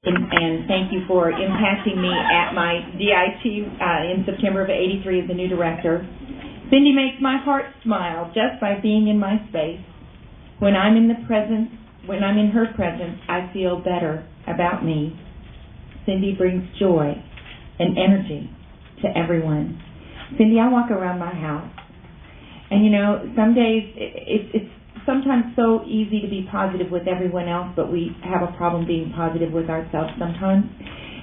and thank you for impacting me at my DIT in September of '83 as the new director. Cindy makes my heart smile just by being in my space. When I'm in her presence, I feel better about me. Cindy brings joy and energy to everyone. Cindy, I walk around my house, and some days it's sometimes so easy to be positive with everyone else, but we have a problem being positive with ourselves sometimes.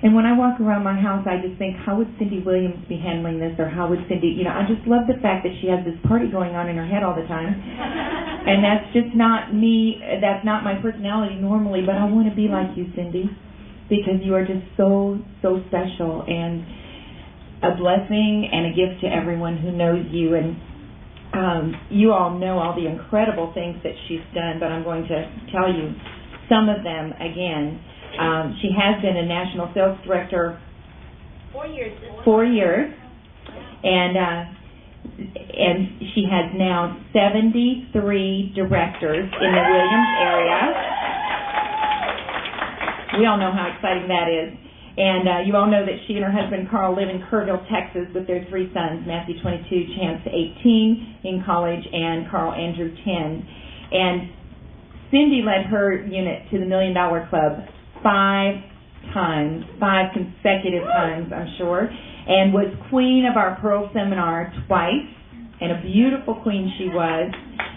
And when I walk around my house, I just think, how would Cindy Williams be handling this? Or how would Cindy, I just love the fact that she has this party going on in her head all the time. And that's just not me. That's not my personality normally, but I want to be like you, Cindy, because you are just so, so special and a blessing and a gift to everyone who knows you. And you all know all the incredible things that she's done, but I'm going to tell you some of them again. She has been a national sales director 4 years. 4 years, and she has now 73 directors in the Williams area. We all know how exciting that is. And you all know that she and her husband Carl live in Kerrville, Texas, with their 3 sons, Matthew 22, Chance 18 in college, and Carl Andrew 10. And Cindy led her unit to the $1 Million Club 5 times, 5 consecutive times, I'm sure, and was queen of our Pearl Seminar twice, and a beautiful queen she was.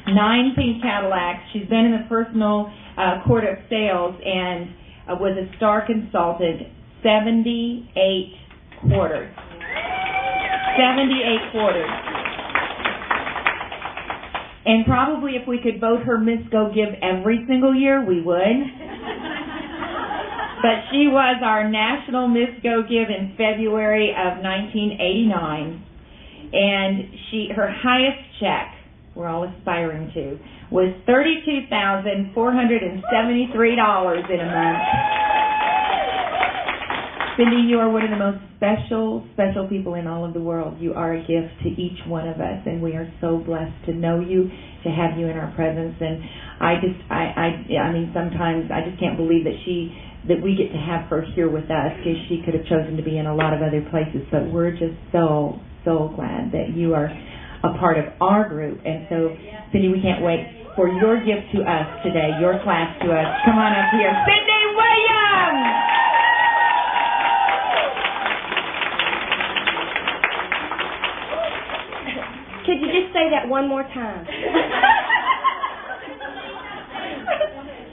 9 pink Cadillacs. She's been in the personal court of sales and was a star consultant 78 quarters. 78 quarters. And probably if we could vote her Miss Go Give every single year, we would. But she was our national Miss Go Give in February of 1989. And her highest check, we're all aspiring to, was $32,473 in a month. Cindy, you are one of the most special people in all of the world. You are a gift to each one of us, and we are so blessed to know you, to have you in our presence. And I mean, sometimes I just can't believe that we get to have her here with us, because she could have chosen to be in a lot of other places. But we're just so glad that you are a part of our group. And so, Cindy, we can't wait for your gift to us today, your class to us. Come on up here, Cindy Williams. Could you just say that one more time?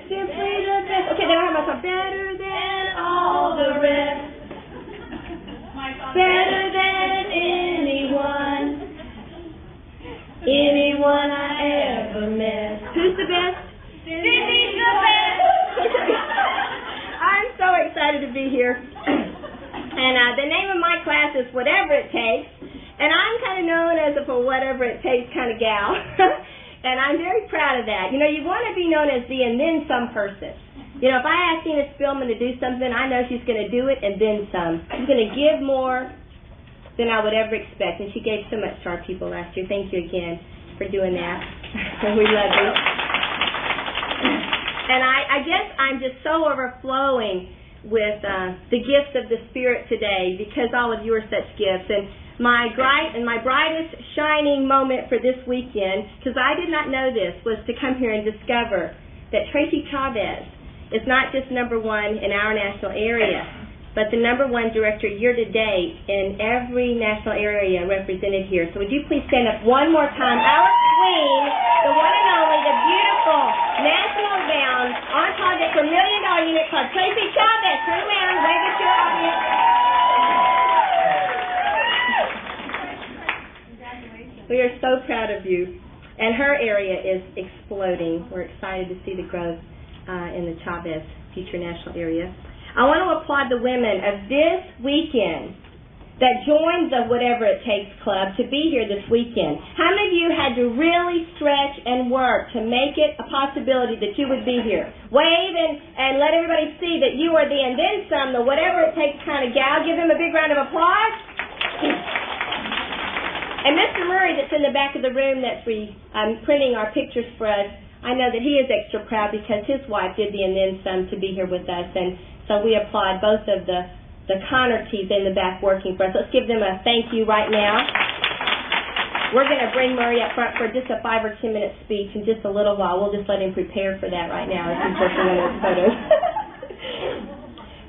Simply the best. Okay, then I have my song. Better than all the rest. Better than anyone I ever met. Who's the best? Cindy's the best. I'm so excited to be here. And the name of my class is Whatever It Takes. And I'm kind of known as a for whatever it takes kind of gal. And I'm very proud of that. You want to be known as the and then some person. If I ask Tina Spillman to do something, I know she's going to do it and then some. She's going to give more than I would ever expect. And she gave so much to our people last year. Thank you again for doing that. We love you. And I guess I'm just so overflowing with the gifts of the Spirit today, because all of you are such gifts. And my brightest shining moment for this weekend, because I did not know this, was to come here and discover that Tracy Chavez is not just number 1 in our national area, but the number 1 director year to date in every national area represented here. So would you please stand up one more time? Our queen, the one and only, the beautiful, national bound, on target for $1 Million Unit Club, Tracy Chavez. Turn around, wave at your audience. We are so proud of you. And her area is exploding. We're excited to see the growth in the Chavez future national area. I want to applaud the women of this weekend that joined the Whatever It Takes Club to be here this weekend. How many of you had to really stretch and work to make it a possibility that you would be here? Wave and let everybody see that you are the and then some, the Whatever It Takes kind of gal. Give them a big round of applause. And Mr. Murray, that's in the back of the room that's printing our pictures for us, I know that he is extra proud because his wife did the and then some to be here with us. And so So we applaud both of the Connertys in the back working for us. Let's give them a thank you right now. We're going to bring Murray up front for just a 5 or 10 minute speech in just a little while. We'll just let him prepare for that right now as he's working on those photos.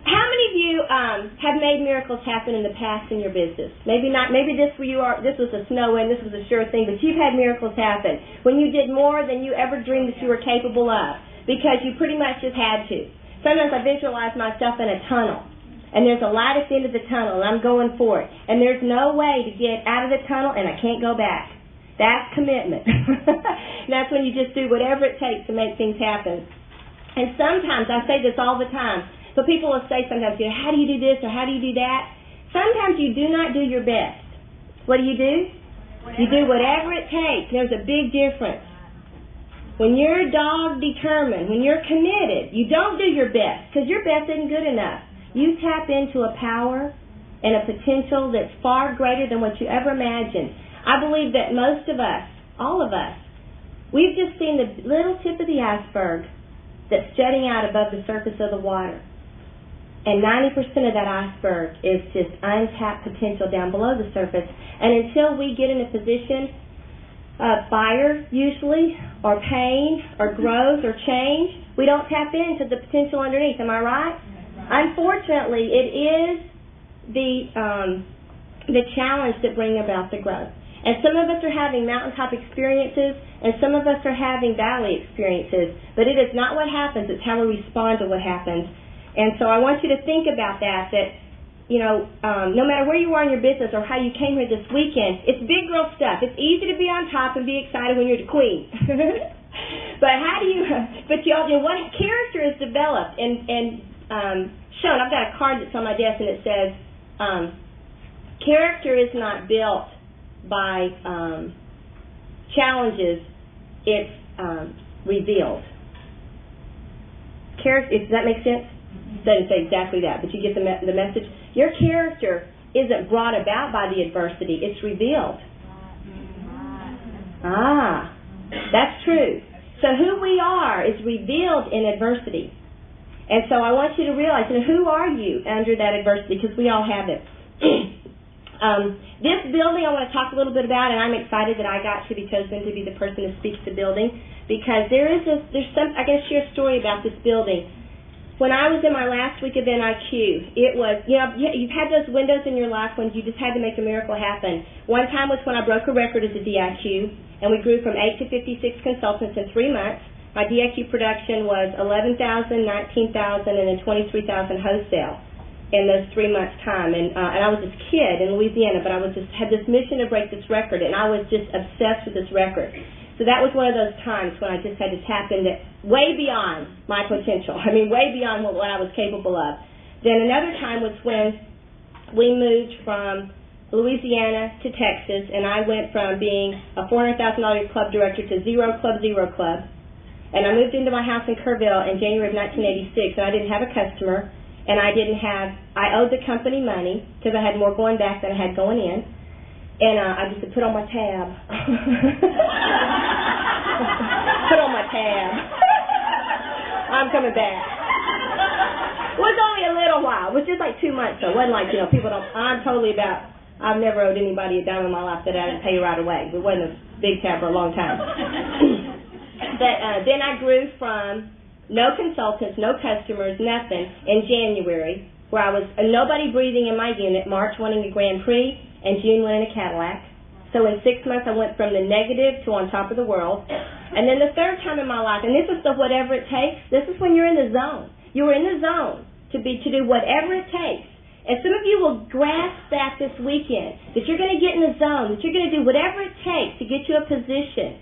How many of you have made miracles happen in the past in your business? Maybe not. Maybe this was a snow-in, this was a sure thing, but you've had miracles happen when you did more than you ever dreamed that you were capable of because you pretty much just had to. Sometimes I visualize myself in a tunnel. And there's a light at the end of the tunnel, and I'm going for it. And there's no way to get out of the tunnel, and I can't go back. That's commitment. That's when you just do whatever it takes to make things happen. And sometimes, I say this all the time, so people will say sometimes, how do you do this or how do you do that? Sometimes you do not do your best. What do? You do whatever it takes. There's a big difference. When you're dog determined, when you're committed, you don't do your best because your best isn't good enough. You tap into a power and a potential that's far greater than what you ever imagined. I believe that most of us, all of us, we've just seen the little tip of the iceberg that's jutting out above the surface of the water. And 90% of that iceberg is just untapped potential down below the surface. And until we get in a position of fire, usually, or pain, or growth, or change, we don't tap into the potential underneath. Am I right? Unfortunately, it is the challenge that bring about the growth. And some of us are having mountaintop experiences, and some of us are having valley experiences. But it is not what happens, it's how we respond to what happens. And so I want you to think about that no matter where you are in your business or how you came here this weekend, it's big girl stuff. It's easy to be on top and be excited when you're the queen. But what character is developed and shown. I've got a card that's on my desk and it says, character is not built by challenges, it's revealed. Does that make sense? Doesn't say exactly that, but you get the message. Your character isn't brought about by the adversity, it's revealed. That's true. So who we are is revealed in adversity. And so I want you to realize, who are you under that adversity? Because we all have it. This building I want to talk a little bit about, and I'm excited that I got to be chosen to be the person to speak to the building, because I got to share a story about this building. When I was in my last week of NIQ, it was, you've had those windows in your life when you just had to make a miracle happen. One time was when I broke a record as a DIQ, and we grew from 8 to 56 consultants in 3 months. My DIQ production was 11,000, 19,000, and then 23,000 wholesale in those 3 months' time. And I was this kid in Louisiana, but I had this mission to break this record, and I was just obsessed with this record. So that was one of those times when I just had to tap into way beyond my potential. Way beyond what I was capable of. Then another time was when we moved from Louisiana to Texas, and I went from being a $400,000 club director to zero club. And I moved into my house in Kerrville in January of 1986, and I didn't have a customer, and I owed the company money because I had more going back than I had going in. And I just said, put on my tab. Put on my tab. I'm coming back. It was only a little while. It was just like 2 months, though. It wasn't like, I've never owed anybody a dime in my life that I didn't pay right away. It wasn't a big tab for a long time. But then I grew from no consultants, no customers, nothing, in January, where I was nobody breathing in my unit, March winning a Grand Prix, and June winning a Cadillac. So in 6 months, I went from the negative to on top of the world. And then the third time in my life, and this is the whatever it takes, this is when you're in the zone. You're in the zone to do whatever it takes. And some of you will grasp that this weekend, that you're going to get in the zone, that you're going to do whatever it takes to get you a position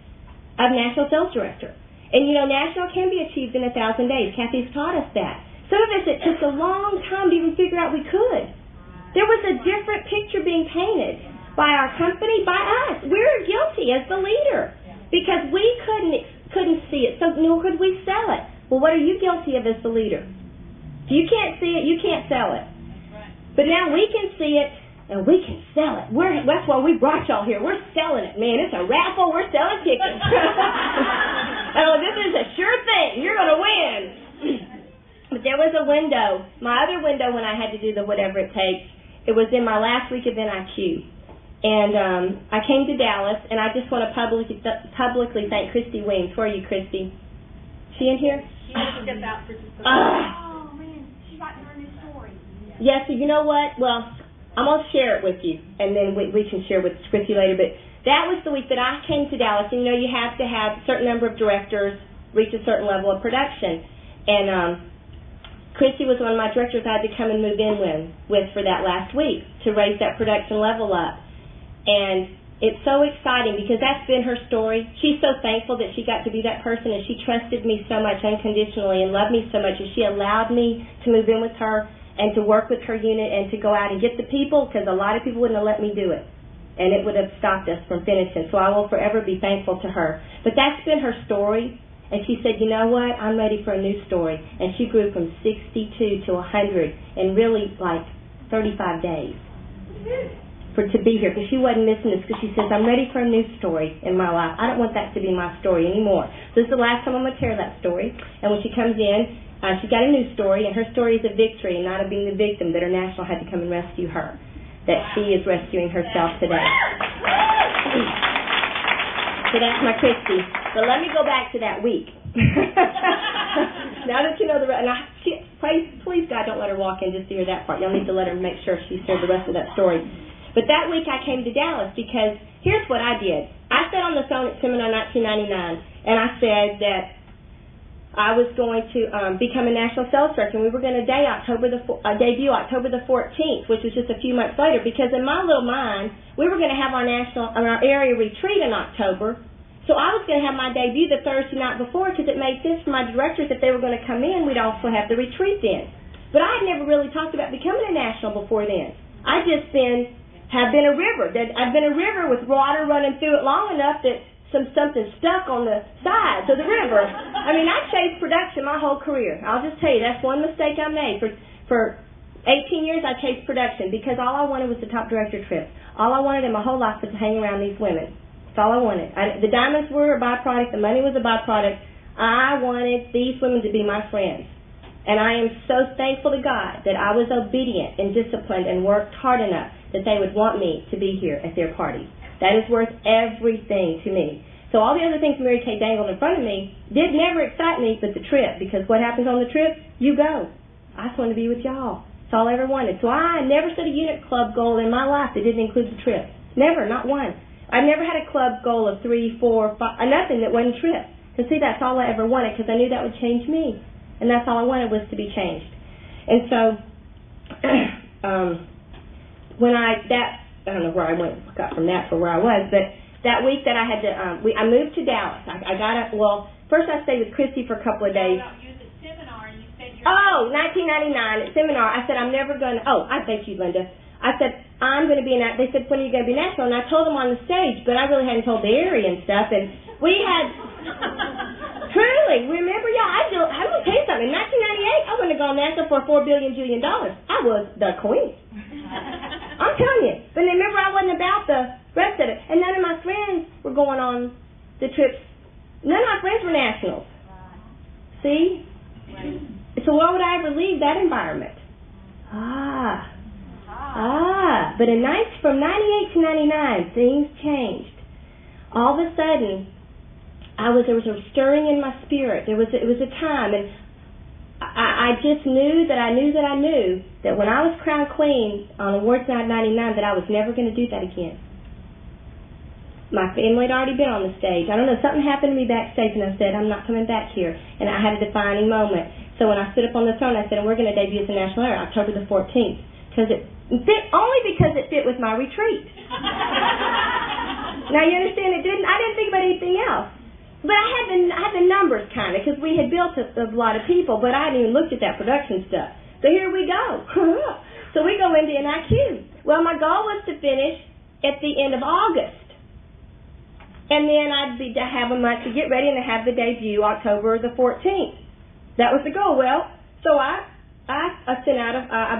of National Sales Director. And national can be achieved in 1,000 days. Kathy's taught us that. Some of us, it took a long time to even figure out we could. There was a different picture being painted by our company, by us. We were guilty as the leader because we couldn't see it, so nor could we sell it. Well, what are you guilty of as the leader? If you can't see it, you can't sell it. But now we can see it and we can sell it. That's why we brought y'all here. We're selling it, man. It's a raffle. We're selling tickets. Oh, this is a sure thing. You're going to win. But there was a window. My other window when I had to do the whatever it takes, it was in my last week of NIQ. And I came to Dallas, and I just want to publicly thank Christy Weems. Where are you, Christy? She in here? She stepped out for just a Oh, man. She's writing her new story. Yes, so you know what? Well, I'm going to share it with you, and then we can share with Christy later. But that was the week that I came to Dallas. And, you have to have a certain number of directors reach a certain level of production. And Christy was one of my directors I had to come and move in with for that last week to raise that production level up. And it's so exciting because that's been her story. She's so thankful that she got to be that person, and she trusted me so much unconditionally and loved me so much, and she allowed me to move in with her and to work with her unit and to go out and get the people, because a lot of people wouldn't have let me do it, and it would have stopped us from finishing. So I will forever be thankful to her. But that's been her story, and she said, you know what, I'm ready for a new story. And she grew from 62 to 100 in really like 35 days. To be here, because she wasn't missing this, because she says, I'm ready for a new story in my life. I don't want that to be my story anymore. So this is the last time I'm going to tell that story. And when she comes in, she got a new story, and her story is a victory and not of being the victim that her national had to come and rescue her, that she is rescuing herself today. So that's my Christy. But let me go back to that week. Now that you know the rest, and please God, don't let her walk in just to hear that part. Y'all need to let her make sure she's heard the rest of that story. But that week I came to Dallas because here's what I did. I sat on the phone at Seminar 1999, and I said that I was going to become a national sales director, and we were going to debut October the 14th, which was just a few months later, because in my little mind, we were going to have our area retreat in October. So I was going to have my debut the Thursday night before, because it made sense for my directors if they were going to come in, we'd also have the retreat then. But I had never really talked about becoming a national before then. I've been a river. I've been a river with water running through it long enough that something stuck on the sides of the river. I mean, I chased production my whole career. I'll just tell you, that's one mistake I made. For 18 years, I chased production because all I wanted was the top director trip. All I wanted in my whole life was to hang around these women. That's all I wanted. The diamonds were a byproduct. The money was a byproduct. I wanted these women to be my friends. And I am so thankful to God that I was obedient and disciplined and worked hard enough that they would want me to be here at their party. That is worth everything to me. So all the other things Mary Kay dangled in front of me did never excite me but the trip, because what happens on the trip? You go. I just wanted to be with y'all. That's all I ever wanted. So I never set a unit club goal in my life that didn't include the trip. Never, not one. I never had a club goal of 3, 4, 5, nothing that wasn't trip. Because see, that's all I ever wanted, because I knew that would change me. And that's all I wanted was to be changed. And so, I don't know where I got from that for where I was, but that week that I had to, I moved to Dallas. First I stayed with Christy for a couple of days. You was at Seminar, and you said 1999 at Seminar. I said, I'm never going to, I thank you, Linda. I said, I'm going to be they said, when are you going to be national? And I told them on the stage, but I really hadn't told the area and stuff. And we had, truly, remember y'all, I'm going to tell you something. In 1998, I wouldn't have gone national for $4 billion. I was the queen. I'm telling you. But remember, I wasn't about the rest of it. And none of my friends were going on the trips. None of my friends were nationals. See? So why would I ever leave that environment? But from 98 to 99, things changed. All of a sudden, there was a stirring in my spirit. It was a time, and I just knew that I knew that when I was crowned queen on awards night 99, that I was never going to do that again. My family had already been on the stage. I don't know, something happened to me backstage, and I said, I'm not coming back here. And I had a defining moment. So when I stood up on the throne, I said, and we're going to debut as a national air October the 14th, only because it fit with my retreat. Now you understand, I didn't think about anything else. But I had the numbers kind of, because we had built a lot of people, but I hadn't even looked at that production stuff. So here we go. So we go into NIQ. Well, my goal was to finish at the end of August. And then I'd have a month to get ready and to have the debut October the 14th. That was the goal. Well, so I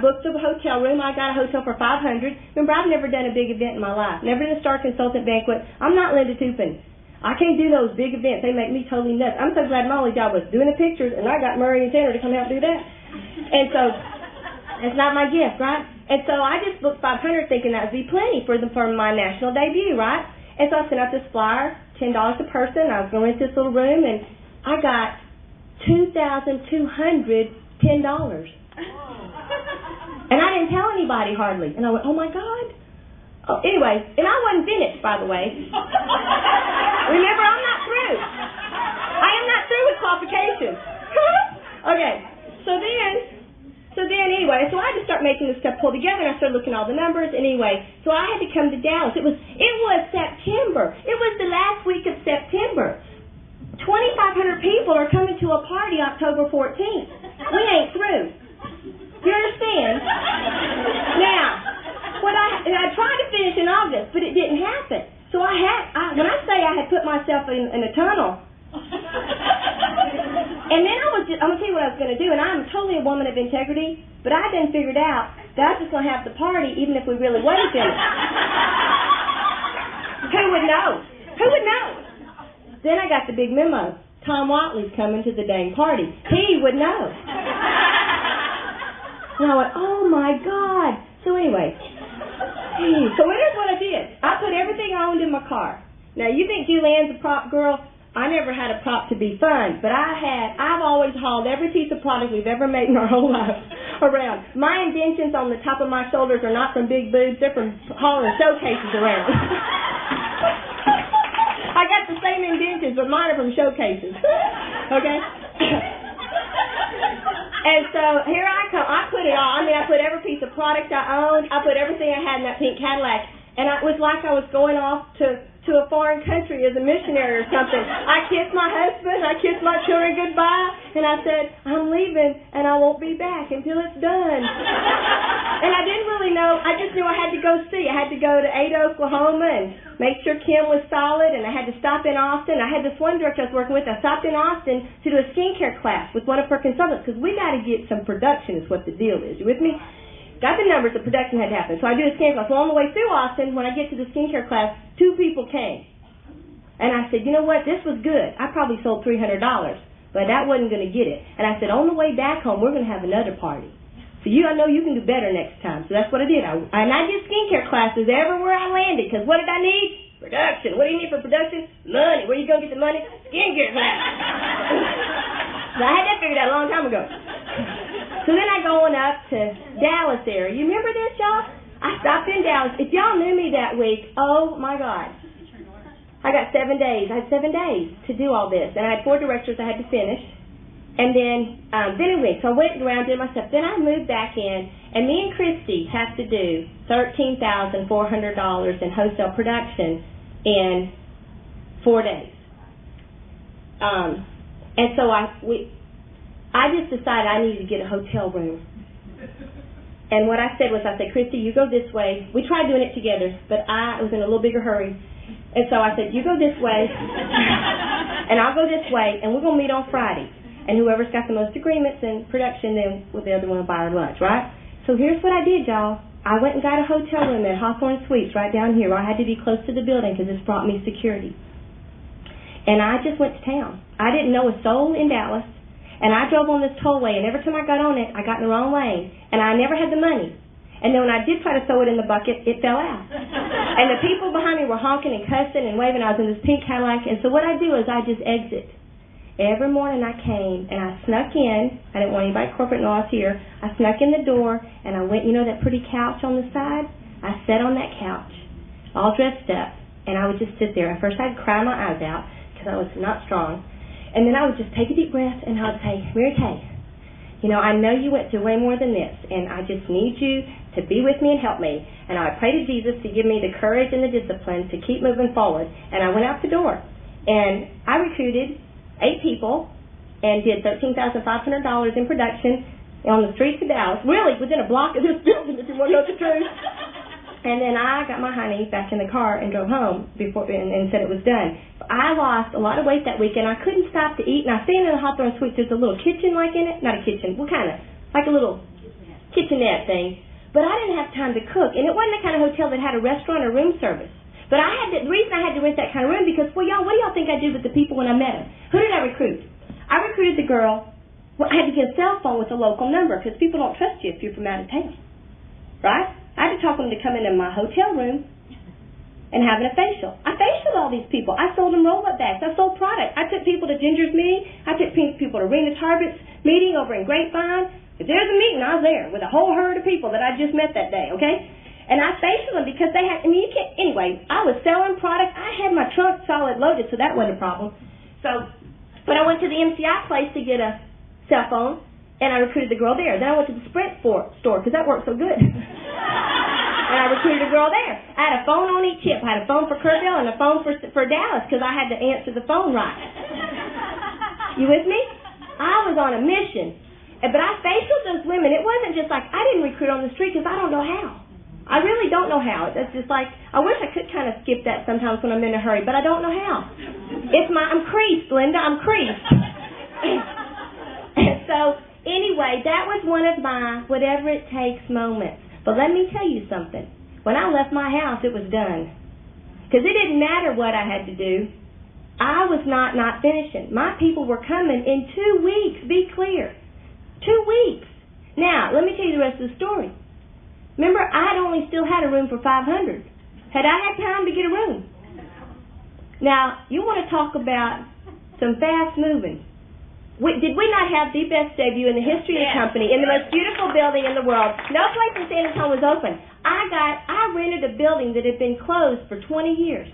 booked a hotel room. I got a hotel for $500. Remember, I've never done a big event in my life. Never done a Star Consultant banquet. I'm not Linda Tupin. I can't do those big events. They make me totally nuts. I'm so glad my only job was doing the pictures, and I got Murray and Tanner to come out and do that. And so, that's not my gift, right? And so I just booked 500 thinking that would be plenty for my national debut, right? And so I sent out this flyer, $10 a person. I was going into this little room, and I got $2,210. And I didn't tell anybody hardly. And I went, oh my God. Oh, anyway, and I wasn't finished, by the way. Remember, I'm not through. I am not through with qualifications. Okay, so then anyway, so I had to start making this stuff pull together, and I started looking at all the numbers. Anyway, so I had to come to Dallas. It was September. It was the last week of September. 2,500 people are coming to a party October 14th. We ain't through. You understand? Now, I tried to finish in August, but it didn't happen. So when I say I had put myself in a tunnel, and then I'm going to tell you what I was going to do, and I'm totally a woman of integrity, but I didn't figure it out that I was just going to have the party even if we really wasn't finished. Who would know? Who would know? Then I got the big memo. Tom Watley's coming to the dang party. He would know. And I went, oh my God. So anyway, so here's what I did. I put everything I owned in my car. Now you think Julianne's a prop girl? I never had a prop to be fun, but I've always hauled every piece of product we've ever made in our whole life around. My indentions on the top of my shoulders are not from big boobs, they're from hauling showcases around. I got the same indentions, but mine are from showcases. Okay? And so here I come. I put it all. I mean, I put every piece of product I owned. I put everything I had in that pink Cadillac. And it was like I was going off to a foreign country as a missionary or something. I kissed my husband. I kissed my children goodbye. And I said, I'm leaving, and I won't be back until it's done. And I didn't really know. I just knew I had to go see. I had to go to Ada, Oklahoma, and make sure Kim was solid. And I had to stop in Austin. I had this one director I was working with. I stopped in Austin to do a skincare class with one of her consultants because we got to get some production is what the deal is. You with me? Got the numbers, the production had to happen. So I do a skincare class. Well, on the way through Austin, when I get to the skincare class, 2 people came. And I said, you know what, this was good. I probably sold $300, but that wasn't going to get it. And I said, on the way back home, we're going to have another party. So I know you can do better next time. So that's what I did. And I did skincare classes everywhere I landed, because what did I need? Production. What do you need for production? Money. Where are you going to get the money? Skincare class. So I had that figured out a long time ago. So then I go on up to Dallas area. You remember this, y'all? I stopped in Dallas. If y'all knew me that week, oh my God. I got 7 days. I had 7 days to do all this. And I had 4 directors I had to finish. And then it went. So I went around, did my stuff. Then I moved back in, and me and Christy have to do $13,400 in wholesale production in 4 days. And so I just decided I needed to get a hotel room. And what I said was, Christy, you go this way. We tried doing it together, but I was in a little bigger hurry. And so I said, you go this way, and I'll go this way, and we're going to meet on Friday. And whoever's got the most agreements in production, then the other one will buy our lunch, right? So here's what I did, y'all. I went and got a hotel room at Hawthorne Suites right down here. I had to be close to the building because this brought me security. And I just went to town. I didn't know a soul in Dallas. And I drove on this tollway, and every time I got on it, I got in the wrong lane. And I never had the money. And then when I did try to throw it in the bucket, it fell out. And the people behind me were honking and cussing and waving. I was in this pink Cadillac. And so what I do is I just exit. Every morning I came, and I snuck in. I didn't want anybody corporate to know I was here. I snuck in the door, and I went, that pretty couch on the side? I sat on that couch, all dressed up, and I would just sit there. At first I'd cry my eyes out because I was not strong. And then I would just take a deep breath, and I would say, Mary Kay, I know you went through way more than this, and I just need you to be with me and help me. And I would pray to Jesus to give me the courage and the discipline to keep moving forward. And I went out the door, and I recruited 8 people and did $13,500 in production on the streets of Dallas, really within a block of this building, if you want to know the truth. And then I got my honey back in the car and drove home and said it was done. I lost a lot of weight that weekend. I couldn't stop to eat. And I stayed in the Hawthorne Suites. There's a little kitchen like in it. Not a kitchen. What kind of? Like a little kitchenette thing. But I didn't have time to cook. And it wasn't the kind of hotel that had a restaurant or room service. But the reason I had to rent that kind of room because, y'all, what do y'all think I did with the people when I met them? Who did I recruit? I recruited the girl Well, I had to get a cell phone with a local number because people don't trust you if you're from out of town, right? I had to talk them to come into my hotel room and having a facial. I facialed all these people. I sold them roll-up bags. I sold product. I took people to Ginger's meeting. I took people to Rena Tarbitt's meeting over in Grapevine. If there's a meeting, I was there with a whole herd of people that I just met that day, okay? And I facialed them because they had, you can't, anyway, I was selling product. I had my trunk solid loaded, so that wasn't a problem. So when I went to the MCI place to get a cell phone, and I recruited the girl there. Then I went to the Sprint store because that worked so good. And I recruited a girl there. I had a phone on each hip. I had a phone for Kerrville and a phone for Dallas because I had to answer the phone right. You with me? I was on a mission. But I facialed those women. It wasn't just like I didn't recruit on the street because I don't know how. I really don't know how. It's just like I wish I could kind of skip that sometimes when I'm in a hurry, but I don't know how. I'm creased, Linda. I'm creased. So anyway, that was one of my whatever it takes moments. But let me tell you something. When I left my house, it was done. Because it didn't matter what I had to do. I was not finishing. My people were coming in 2 weeks. Be clear. 2 weeks. Now, let me tell you the rest of the story. Remember, I had only still had a room for 500. Had I had time to get a room? Now, you want to talk about some fast moving. Did we not have the best debut in the history of the company, in the most beautiful building in the world? No place in San Antonio was open. I rented a building that had been closed for 20 years.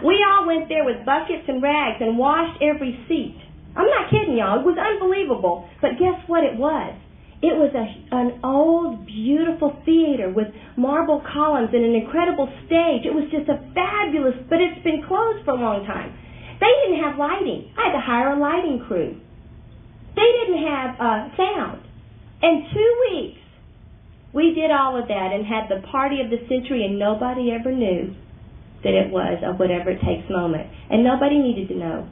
We all went there with buckets and rags and washed every seat. I'm not kidding y'all. It was unbelievable. But guess what it was? It was an old, beautiful theater with marble columns and an incredible stage. It was just a fabulous, but it's been closed for a long time. They didn't have lighting. I had to hire a lighting crew. They didn't have sound. In 2 weeks, we did all of that and had the party of the century, and nobody ever knew that it was a whatever it takes moment. And nobody needed to know.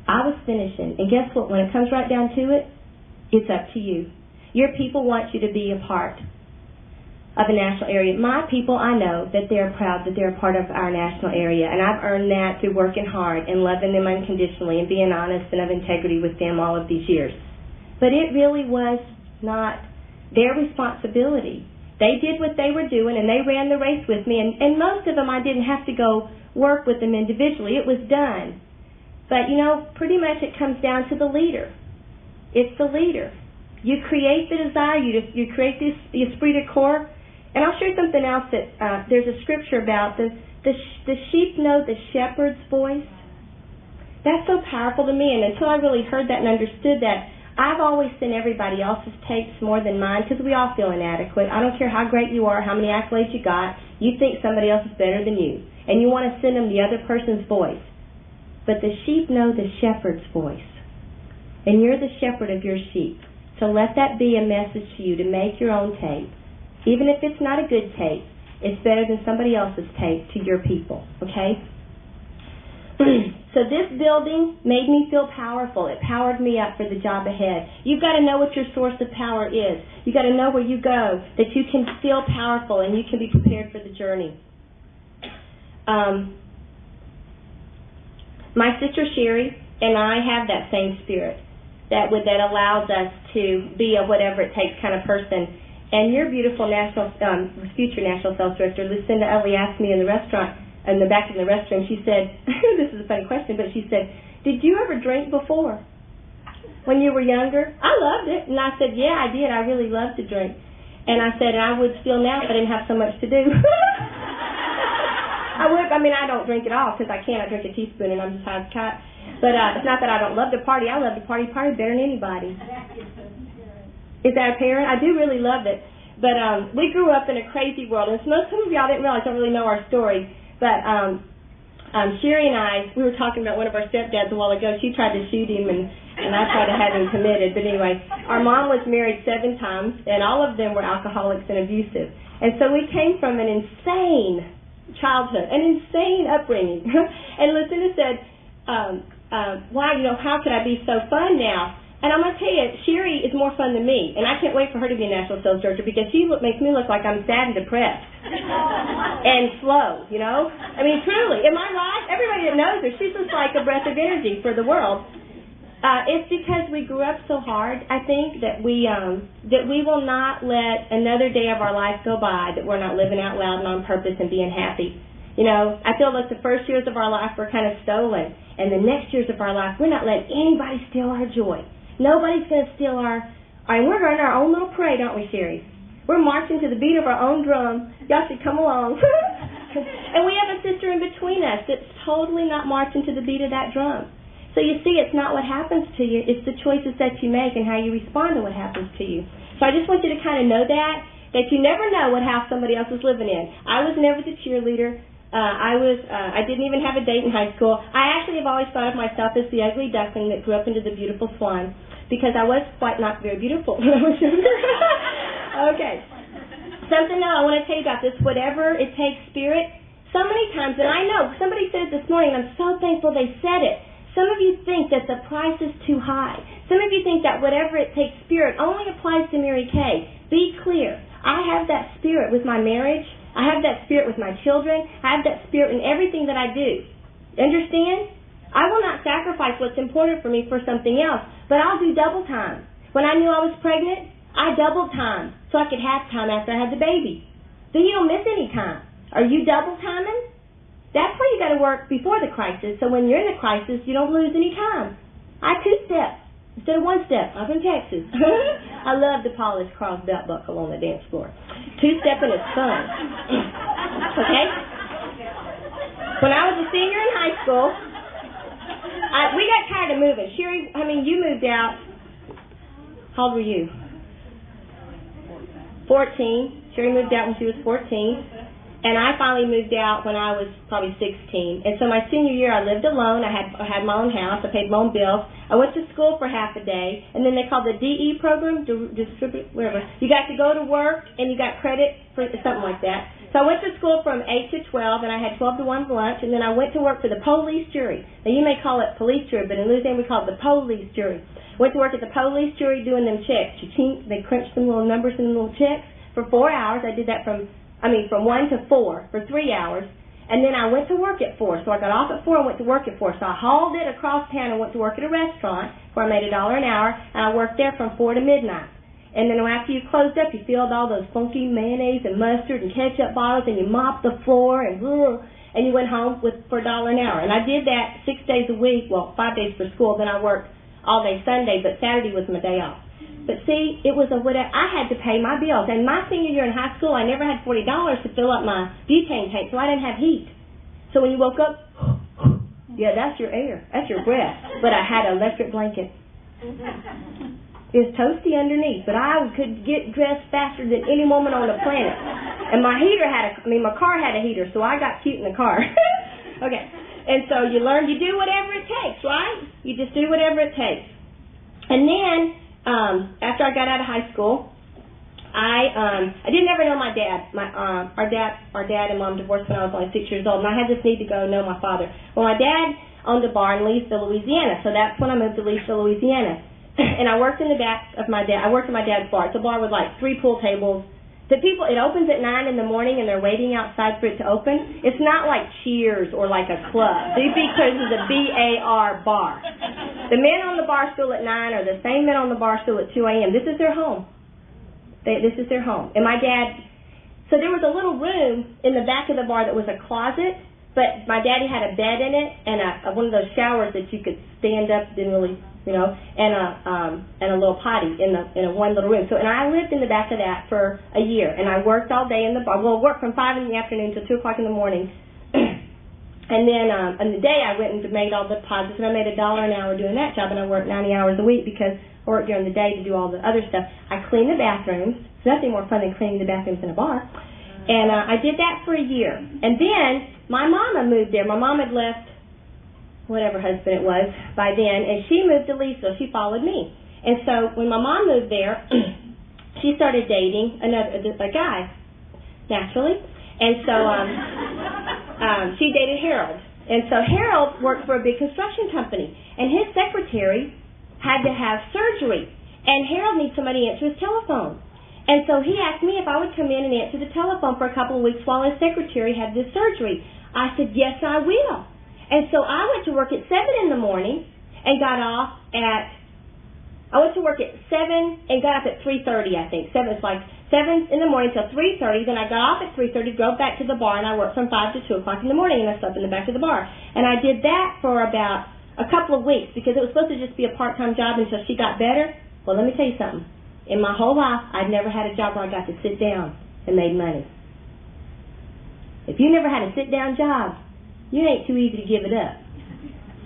I was finishing. And guess what? When it comes right down to it, it's up to you. Your people want you to be a part of a national area. My people, I know that they're proud that they're a part of our national area, and I've earned that through working hard and loving them unconditionally and being honest and of integrity with them all of these years. But it really was not their responsibility. They did what they were doing, and they ran the race with me, and most of them I didn't have to go work with them individually. It was done. But, pretty much it comes down to the leader. It's the leader. You create the desire, you create the esprit de corps. And I'll share something else that there's a scripture about the sheep know the shepherd's voice. That's so powerful to me, and until I really heard that and understood that, I've always seen everybody else's tapes more than mine because we all feel inadequate. I don't care how great you are, how many accolades you got, you think somebody else is better than you, and you want to send them the other person's voice. But the sheep know the shepherd's voice, and you're the shepherd of your sheep. So let that be a message to you to make your own tape. Even if it's not a good tape, it's better than somebody else's tape to your people, okay? So this building made me feel powerful. It powered me up for the job ahead. You've got to know what your source of power is. You've got to know where you go, that you can feel powerful and you can be prepared for the journey. My sister Sherry and I have that same spirit that allows us to be a whatever it takes kind of person. And your beautiful future national sales director, Lucinda Utley, asked me in the restaurant, in the back of the restroom, she said, this is a funny question, but she said, did you ever drink before when you were younger? I loved it. And I said, yeah, I did. I really loved to drink. And I said, I would still now if I didn't have so much to do. I don't drink at all because I can't. I drink a teaspoon and I'm just high as a kite. But it's not that I don't love to party. I love to party better than anybody. Is that apparent? I do really love it. But we grew up in a crazy world. And some of y'all didn't realize, don't really know our story. But Sherry and I, we were talking about one of our stepdads a while ago. She tried to shoot him, and I tried to have him committed. But anyway, our mom was married 7 times, and all of them were alcoholics and abusive. And so we came from an insane childhood, an insane upbringing. And Lucinda said, how could I be so fun now? And I'm going to tell you, Sherry is more fun than me, and I can't wait for her to be a national sales director because she makes me look like I'm sad and depressed and slow, truly. In my life, everybody that knows her, she's just like a breath of energy for the world. It's because we grew up so hard, I think, that we will not let another day of our life go by that we're not living out loud and on purpose and being happy. You know, I feel like the first years of our life were kind of stolen, and the next years of our life, we're not letting anybody steal our joy. Nobody's going to steal and we're running our own little parade, aren't we, Sherry? We're marching to the beat of our own drum. Y'all should come along. And we have a sister in between us that's totally not marching to the beat of that drum. So you see, it's not what happens to you, it's the choices that you make and how you respond to what happens to you. So I just want you to kind of know that you never know what house somebody else is living in. I was never the cheerleader. I didn't even have a date in high school. I actually have always thought of myself as the ugly duckling that grew up into the beautiful swan, because I was quite not very beautiful when I was younger. Okay. Something else I want to tell you about this, whatever it takes spirit. So many times, and I know, somebody said it this morning, and I'm so thankful they said it. Some of you think that the price is too high. Some of you think that whatever it takes spirit only applies to Mary Kay. Be clear. I have that spirit with my marriage. I have that spirit with my children. I have that spirit in everything that I do. Understand? I will not sacrifice what's important for me for something else, but I'll do double time. When I knew I was pregnant, I doubled time so I could have time after I had the baby. Then you don't miss any time. Are you double timing? That's why you got to work before the crisis, so when you're in the crisis, you don't lose any time. I 2-step instead of 1-step. I'm from Texas. I love the polished cross belt buckle on the dance floor. 2-stepping is fun. Okay? When I was a senior in high school, we got tired of moving. Sherry, you moved out. How old were you? 14. Sherry moved out when she was 14. And I finally moved out when I was probably 16. And so my senior year, I lived alone. I had my own house. I paid my own bills. I went to school for half a day. And then they called the DE program, whatever. You got to go to work, and you got credit for something like that. So I went to school from 8 to 12, and I had 12 to 1 lunch. And then I went to work for the police jury. Now, you may call it police jury, but in Louisiana, we call it the police jury. Went to work at the police jury doing them checks. They crunched some little numbers in the little checks for 4 hours. I did that from 1 to 4 for 3 hours, and then I went to work at 4. So I got off at 4 and went to work at 4. So I hauled it across town and went to work at a restaurant where I made $1 an hour, and I worked there from 4 to midnight. And then after you closed up, you filled all those funky mayonnaise and mustard and ketchup bottles, and you mopped the floor, and you went home for $1 an hour. And I did that 6 days a week, 5 days for school. Then I worked all day Sunday, but Saturday was my day off. But see, it was whatever. I had to pay my bills. And my senior year in high school, I never had $40 to fill up my butane tank, so I didn't have heat. So when you woke up, yeah, that's your air. That's your breath. But I had an electric blanket. It was toasty underneath, but I could get dressed faster than any woman on the planet. And my my car had a heater, so I got cute in the car. Okay. And so you learn, you do whatever it takes, right? You just do whatever it takes. And then, after I got out of high school, I didn't ever know my dad. Our dad and mom divorced when I was only 6 years old, and I had this need to go know my father. Well, my dad owned a bar in Leesville, Louisiana, so that's when I moved to Leesville, Louisiana. And I worked in the back of my dad. I worked in my dad's bar. It's a bar with 3 pool tables. It opens at 9 in the morning, and they're waiting outside for it to open. It's not like Cheers or like a club. Because it's a B-A-R bar. The men on the bar stool at 9 are the same men on the bar stool at 2 a.m. This is their home. This is their home. And my dad, so there was a little room in the back of the bar that was a closet, but my daddy had a bed in it and one of those showers that you could stand up, didn't really, and a little potty in a one little room. So, and I lived in the back of that for a year, and I worked all day in the bar. Well, worked from 5 in the afternoon till 2 o'clock in the morning. And then on the day I went and made all the deposits, and I made $1 an hour doing that job, and I worked 90 hours a week because I worked during the day to do all the other stuff. I cleaned the bathrooms. It's nothing more fun than cleaning the bathrooms in a bar. And I did that for a year. And then my mama moved there. My mom had left whatever husband it was by then, and she moved to Leesville. She followed me. And so when my mom moved there, she started dating a guy, naturally. And so she dated Harold. And so Harold worked for a big construction company, and his secretary had to have surgery. And Harold needs somebody to answer his telephone. And so he asked me if I would come in and answer the telephone for a couple of weeks while his secretary had this surgery. I said, yes, I will. And so I went to work at 7 in the morning, and got off I went to work at 7 and got up at 3:30, I think. 7 in the morning till 3:30. Then I got off at 3:30, drove back to the bar, and I worked from 5 to 2 o'clock in the morning, and I slept in the back of the bar. And I did that for about a couple of weeks because it was supposed to just be a part-time job until she got better. Well, let me tell you something. In my whole life, I'd never had a job where I got to sit down and made money. If you never had a sit-down job, you ain't too easy to give it up.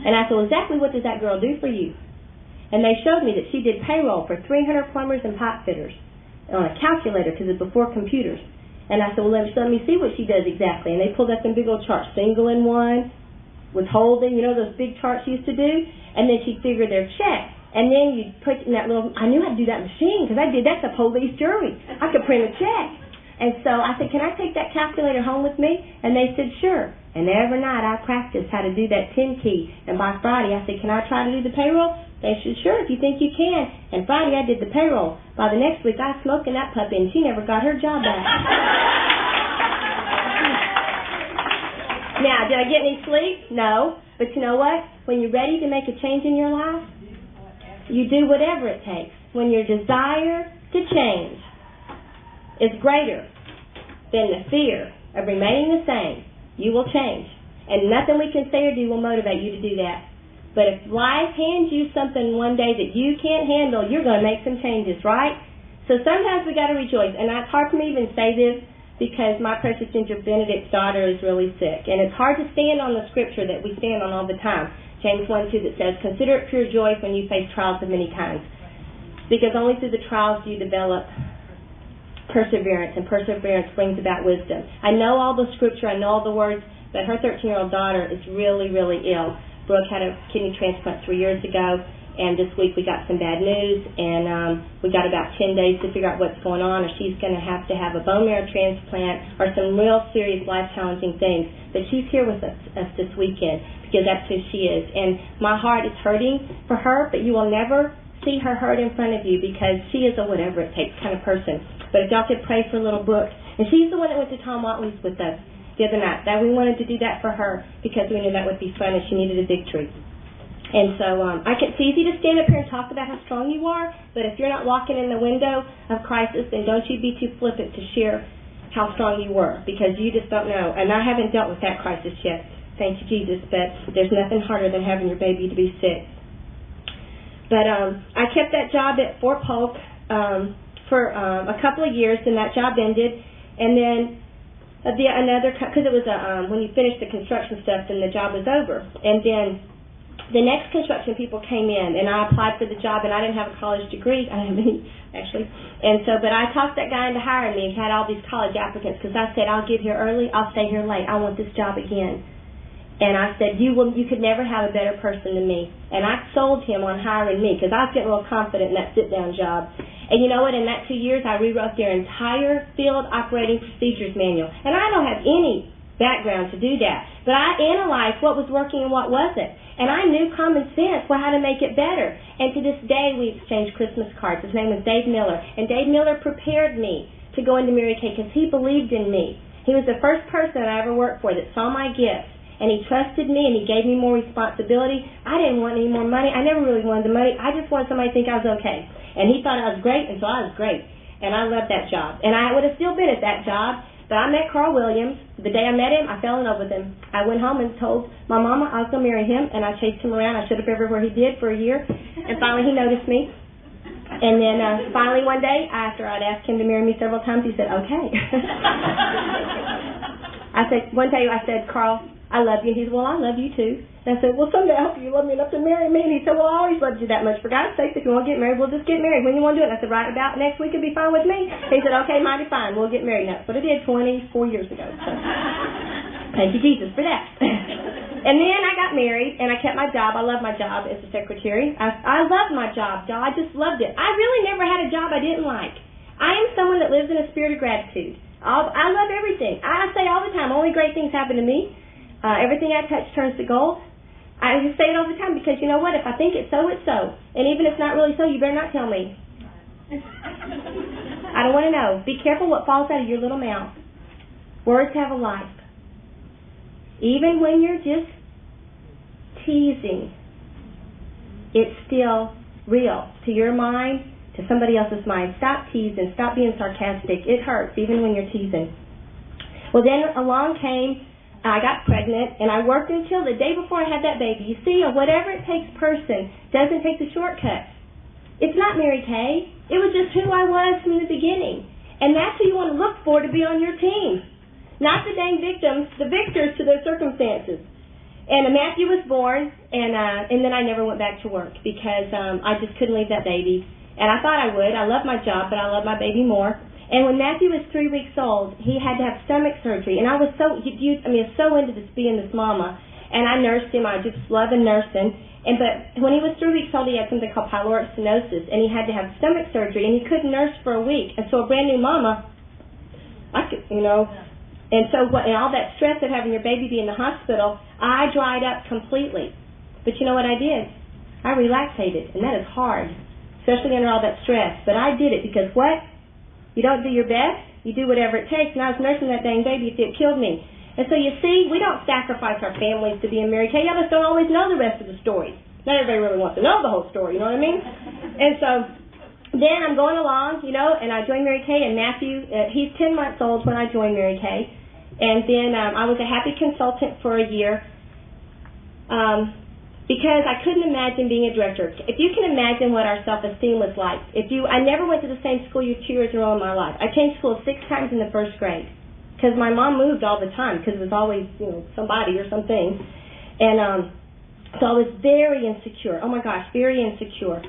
And I said, well, exactly what does that girl do for you? And they showed me that she did payroll for 300 plumbers and pipe fitters on a calculator because it's before computers. And I said, well, let me see what she does exactly. And they pulled up them big old charts, single in one, withholding, you know, those big charts she used to do. And then she'd figure their check. And then you'd put in that little, I knew how to do that machine because I did that to police jury. I could print a check. And so I said, can I take that calculator home with me? And they said, sure. And every night I practiced how to do that 10 key. And by Friday I said, can I try to do the payroll? They said, sure, if you think you can. And Friday I did the payroll. By the next week I was smoking that puppy and she never got her job back. Now, did I get any sleep? No. But you know what? When you're ready to make a change in your life, you do whatever it takes. When your desire to change is greater than the fear of remaining the same, you will change. And nothing we can say or do will motivate you to do that. But if life hands you something one day that you can't handle, you're going to make some changes, right? So sometimes we got to rejoice. And it's hard for me to even say this because my precious Ginger Benedict's daughter is really sick. And it's hard to stand on the scripture that we stand on all the time. James 1:2 that says, consider it pure joy when you face trials of many kinds. Because only through the trials do you develop perseverance, and perseverance brings about wisdom. I know all the scripture, I know all the words, but her 13-year-old daughter is really, really ill. Brooke had a kidney transplant 3 years ago, and this week we got some bad news, and we got about 10 days to figure out what's going on, or she's going to have a bone marrow transplant, or some real serious life-challenging things. But she's here with us this weekend, because that's who she is. And my heart is hurting for her, but you will never see her hurt in front of you, because she is a whatever-it-takes kind of person. But if y'all could pray for little Brooke, and she's the one that went to Tom Watley's with us the other night. That we wanted to do that for her because we knew that would be fun and she needed a victory. And so it's easy to stand up here and talk about how strong you are, but if you're not walking in the window of crisis, then don't you be too flippant to share how strong you were, because you just don't know. And I haven't dealt with that crisis yet, thank you, Jesus, but there's nothing harder than having your baby to be sick. But I kept that job at Fort Polk for a couple of years, and that job ended, and then because it was when you finished the construction stuff, then the job was over. And then the next construction people came in, and I applied for the job, and I didn't have a college degree. I didn't have any, actually. And so, but I talked that guy into hiring me and had all these college applicants, because I said, I'll get here early, I'll stay here late, I want this job again. And I said, you could never have a better person than me. And I sold him on hiring me, because I was getting real confident in that sit-down job. And you know what? In that 2 years, I rewrote their entire field operating procedures manual. And I don't have any background to do that. But I analyzed what was working and what wasn't. And I knew common sense for how to make it better. And to this day, we exchange Christmas cards. His name was Dave Miller. And Dave Miller prepared me to go into Mary Kay because he believed in me. He was the first person I ever worked for that saw my gifts. And he trusted me, and he gave me more responsibility. I didn't want any more money. I never really wanted the money. I just wanted somebody to think I was okay. And he thought I was great, and so I was great. And I loved that job. And I would have still been at that job, but I met Carl Williams. The day I met him, I fell in love with him. I went home and told my mama I was going to marry him, and I chased him around. I showed up everywhere he did for a year, and finally he noticed me. And then finally one day, after I'd asked him to marry me several times, he said, okay. One day I said, Carl, I love you. And he said, well, I love you too. And I said, well, someday I hope you love me enough to marry me. And he said, well, I always loved you that much. For God's sake, if you want to get married, we'll just get married. When you want to do it? And I said, right about next week would be fine with me. He said, okay, mighty fine. We'll get married. And that's what I did 24 years ago. So thank you, Jesus, for that. And then I got married, and I kept my job. I love my job as a secretary. I loved my job, y'all. I just loved it. I really never had a job I didn't like. I am someone that lives in a spirit of gratitude. I love everything. I say all the time, only great things happen to me. Everything I touch turns to gold. I just say it all the time because you know what? If I think it's so, it's so. And even if it's not really so, you better not tell me. I don't want to know. Be careful what falls out of your little mouth. Words have a life. Even when you're just teasing, it's still real. To your mind, to somebody else's mind. Stop teasing. Stop being sarcastic. It hurts, even when you're teasing. Well, then along came, I got pregnant, and I worked until the day before I had that baby. You see, a whatever it takes person doesn't take the shortcuts. It's not Mary Kay. It was just who I was from the beginning. And that's who you want to look for to be on your team. Not the dang victims, the victors to their circumstances. And Matthew was born, and then I never went back to work because I just couldn't leave that baby. And I thought I would. I love my job, but I love my baby more. And when Matthew was 3 weeks old, he had to have stomach surgery. And I was so into this being this mama. And I nursed him. I just love nursing. But when he was 3 weeks old, he had something called pyloric stenosis, and he had to have stomach surgery, and he couldn't nurse for a week. And so a brand new mama, and so and all that stress of having your baby be in the hospital, I dried up completely. But you know what I did? I relaxated, and that is hard, especially under all that stress. But I did it because what? You don't do your best, you do whatever it takes. And I was nursing that dang baby, it killed me. And so you see, we don't sacrifice our families to be in Mary Kay. You just don't always know the rest of the story. Not everybody really wants to know the whole story, you know what I mean? And so then I'm going along, and I joined Mary Kay, and Matthew, he's 10 months old when I joined Mary Kay. And then I was a happy consultant for a year because I couldn't imagine being a director. If you can imagine what our self-esteem was like. I never went to the same school you 2 years in a row in my life. I changed schools 6 times in the first grade. Because my mom moved all the time because it was always, somebody or something. And so I was very insecure. Oh, my gosh, very insecure.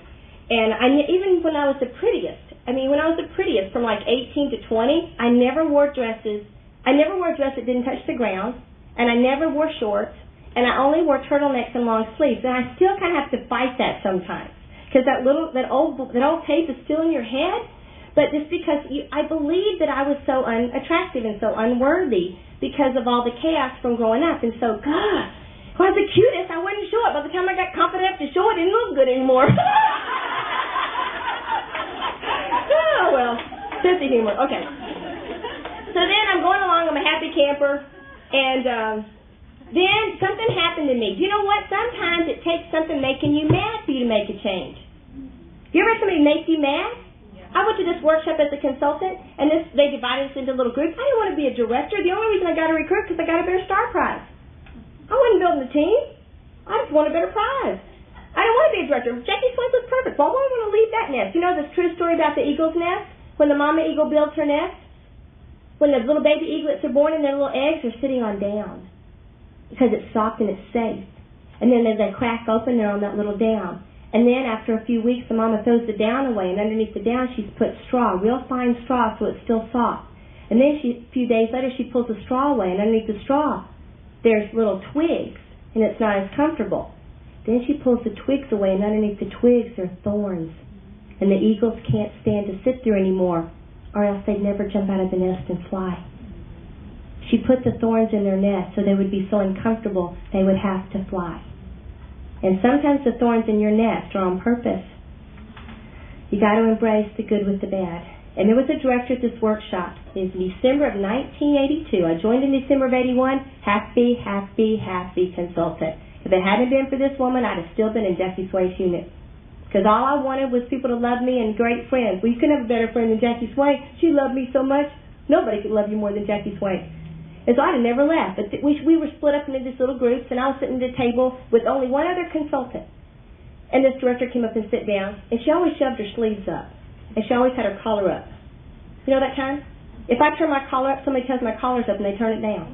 And even when I was the prettiest, from like 18 to 20, I never wore dresses. I never wore a dress that didn't touch the ground. And I never wore shorts. And I only wore turtlenecks and long sleeves. And I still kind of have to fight that sometimes. Because that old tape is still in your head. But just because I believed that I was so unattractive and so unworthy because of all the chaos from growing up. And so, God, when I was the cutest, I wouldn't show it. By the time I got confident enough to show it, it didn't look good anymore. Oh, well, sense of humor. Okay. So then I'm going along. I'm a happy camper. And then something happened to me. You know what? Sometimes it takes something making you mad for you to make a change. You ever had somebody make you mad? I went to this workshop as a consultant, and they divided us into little groups. I didn't want to be a director. The only reason I got a recruit because I got a better star prize. I wasn't building a team. I just wanted a better prize. I didn't want to be a director. Jackie Swank was perfect. Why would I want to leave that nest? You know this true story about the eagle's nest? When the mama eagle builds her nest? When the little baby eaglets are born and their little eggs are sitting on down. Because it's soft and it's safe. And then as they crack open, they're on that little down. And then after a few weeks, the mama throws the down away, and underneath the down she's put straw, real fine straw, so it's still soft. And then a few days later, she pulls the straw away, and underneath the straw, there's little twigs, and it's not as comfortable. Then she pulls the twigs away, and underneath the twigs are thorns. And the eagles can't stand to sit there anymore, or else they'd never jump out of the nest and fly. She put the thorns in their nest so they would be so uncomfortable they would have to fly. And sometimes the thorns in your nest are on purpose. You got to embrace the good with the bad. And there was a director at this workshop. It was in December of 1982. I joined in December of 81. Happy consultant. If it hadn't been for this woman, I'd have still been in Jackie Swank's unit. Because all I wanted was people to love me and great friends. Well, you couldn't have a better friend than Jackie Swank. She loved me so much. Nobody could love you more than Jackie Swank. And so I'd have never left. But we were split up into these little groups, and I was sitting at a table with only one other consultant. And this director came up and sat down, and she always shoved her sleeves up. And she always had her collar up. You know that kind? If I turn my collar up, somebody tells my collar's up, and they turn it down.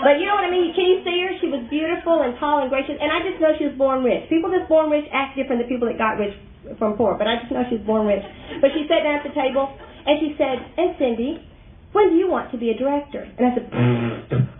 But you know what I mean? Can you see her? She was beautiful and tall and gracious, and I just know she was born rich. People that's born rich act different than people that got rich from poor, but I just know she was born rich. But she sat down at the table, and she said, "And Cindy, when do you want to be a director?" And I said,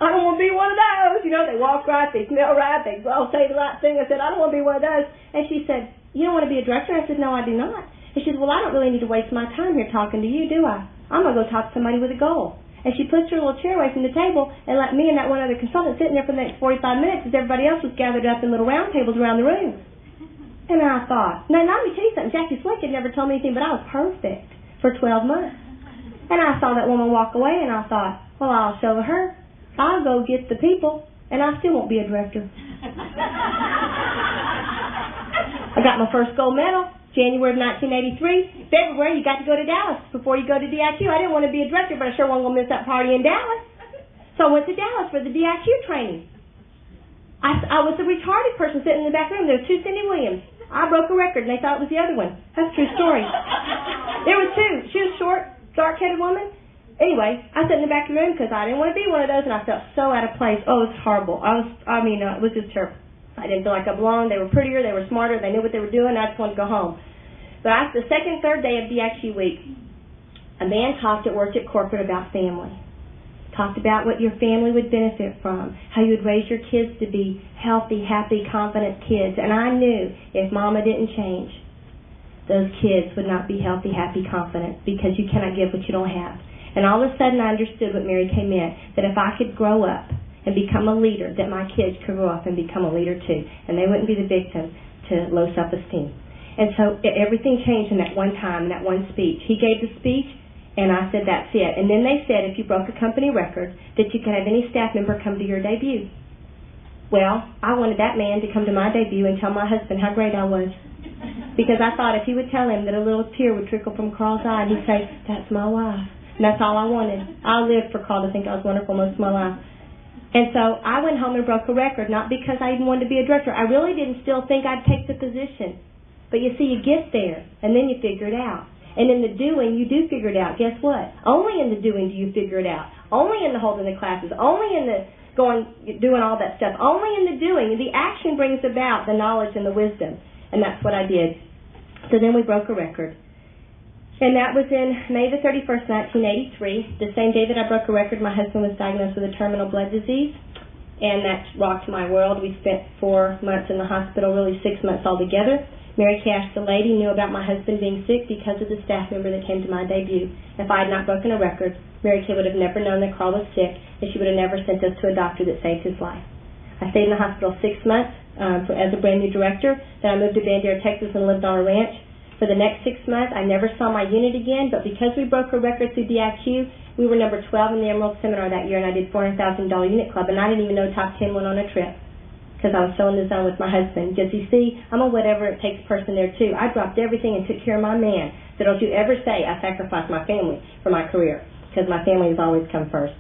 "I don't want to be one of those." You know, they walk right, they smell right, they all say the right thing. I said, "I don't want to be one of those." And she said, "You don't want to be a director?" I said, "No, I do not." And she said, "Well, I don't really need to waste my time here talking to you, do I? I'm going to go talk to somebody with a goal." And she pushed her little chair away from the table and let me and that one other consultant sitting there for the next 45 minutes as everybody else was gathered up in little round tables around the room. And I thought, now let me tell you something. Jackie Swank had never told me anything, but I was perfect for 12 months. And I saw that woman walk away, and I thought, well, I'll show her. I'll go get the people. and I still won't be a director. I got my first gold medal, January of 1983. February, you got to go to Dallas before you go to DIQ. I didn't want to be a director, but I sure wasn't going to miss that party in Dallas. So I went to Dallas for the DIQ training. I was the retarded person sitting in the back room. There were two Cindy Williams. I broke a record, and they thought it was the other one. That's a true story. There were two. She was short, dark-headed woman. Anyway, I sat in the back of the room because I didn't want to be one of those, and I felt so out of place. Oh, it was horrible. It was just terrible. I didn't feel like I belonged. They were prettier. They were smarter. They knew what they were doing. I just wanted to go home. But after the second, third day of DIQ week, a man worked at corporate about family. Talked about what your family would benefit from, how you would raise your kids to be healthy, happy, confident kids. And I knew if Mama didn't change, those kids would not be healthy, happy, confident, because you cannot give what you don't have. And all of a sudden I understood what Mary Kay meant, that if I could grow up and become a leader, that my kids could grow up and become a leader too, and they wouldn't be the victim to low self-esteem. And so everything changed in that one time, in that one speech. He gave the speech, and I said, that's it. And then they said if you broke a company record, that you could have any staff member come to your debut. Well, I wanted that man to come to my debut and tell my husband how great I was. Because I thought if he would tell him that a little tear would trickle from Carl's eye, and he'd say, that's my wife. And that's all I wanted. I lived for Carl to think I was wonderful most of my life. And so I went home and broke a record, not because I even wanted to be a director. I really didn't still think I'd take the position. But you see, you get there, and then you figure it out. And in the doing, you do figure it out. Guess what? Only in the doing do you figure it out. Only in the holding the classes. Only in the doing all that stuff. Only in the doing. The action brings about the knowledge and the wisdom. And that's what I did. So then we broke a record. And that was in May the 31st, 1983. The same day that I broke a record, my husband was diagnosed with a terminal blood disease. And that rocked my world. We spent 4 months in the hospital, really 6 months altogether. Mary Kay asked the lady, knew about my husband being sick because of the staff member that came to my debut. If I had not broken a record, Mary Kay would have never known that Carl was sick, and she would have never sent us to a doctor that saved his life. I stayed in the hospital 6 months as a brand new director. Then I moved to Bandera, Texas, and lived on a ranch. For the next 6 months, I never saw my unit again, but because we broke a record through DIQ, we were number 12 in the Emerald Seminar that year, and I did $400,000 unit club, and I didn't even know top 10 went on a trip because I was so in the zone with my husband. Because you see, I'm a whatever it takes person there too. I dropped everything and took care of my man. So don't you ever say I sacrificed my family for my career, because my family has always come first.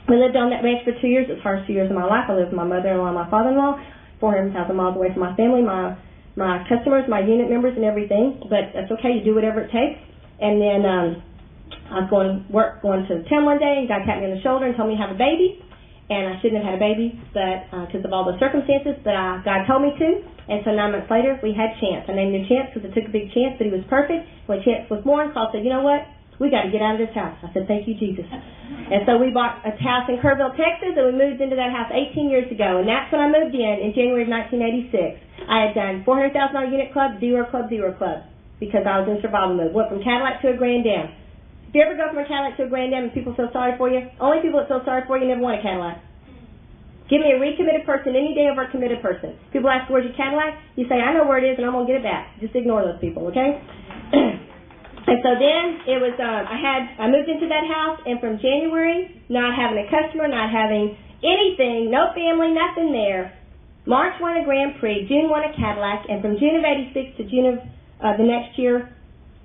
We lived on that ranch for 2 years. It was the hardest 2 years of my life. I lived with my mother-in-law and my father-in-law, 400,000 miles away from my family, my customers, my unit members, and everything. But that's okay. You do whatever it takes. And then I was going to town one day, and God tapped me on the shoulder and told me to have a baby. And I shouldn't have had a baby, but because of all the circumstances, but God told me to. And so 9 months later, we had Chance. I named him Chance because it took a big chance, but he was perfect. When Chance was born, Carl said, you know what? We got to get out of this house. I said, thank you, Jesus. And so we bought a house in Kerrville, Texas, and we moved into that house 18 years ago. And that's when I moved in January of 1986. I had done $400,000 unit club, zero club, because I was in survival mode. Went from Cadillac to a Grand Am. If you ever go from a Cadillac to a Grand Am and people feel sorry for you, only people that feel sorry for you never want a Cadillac. Give me a recommitted person any day over a committed person. People ask, where's your Cadillac? You say, I know where it is, and I'm going to get it back. Just ignore those people, okay? And so then it was, I moved into that house, and from January, not having a customer, not having anything, no family, nothing there, March won a Grand Prix, June won a Cadillac, and from June of 86 to June of the next year,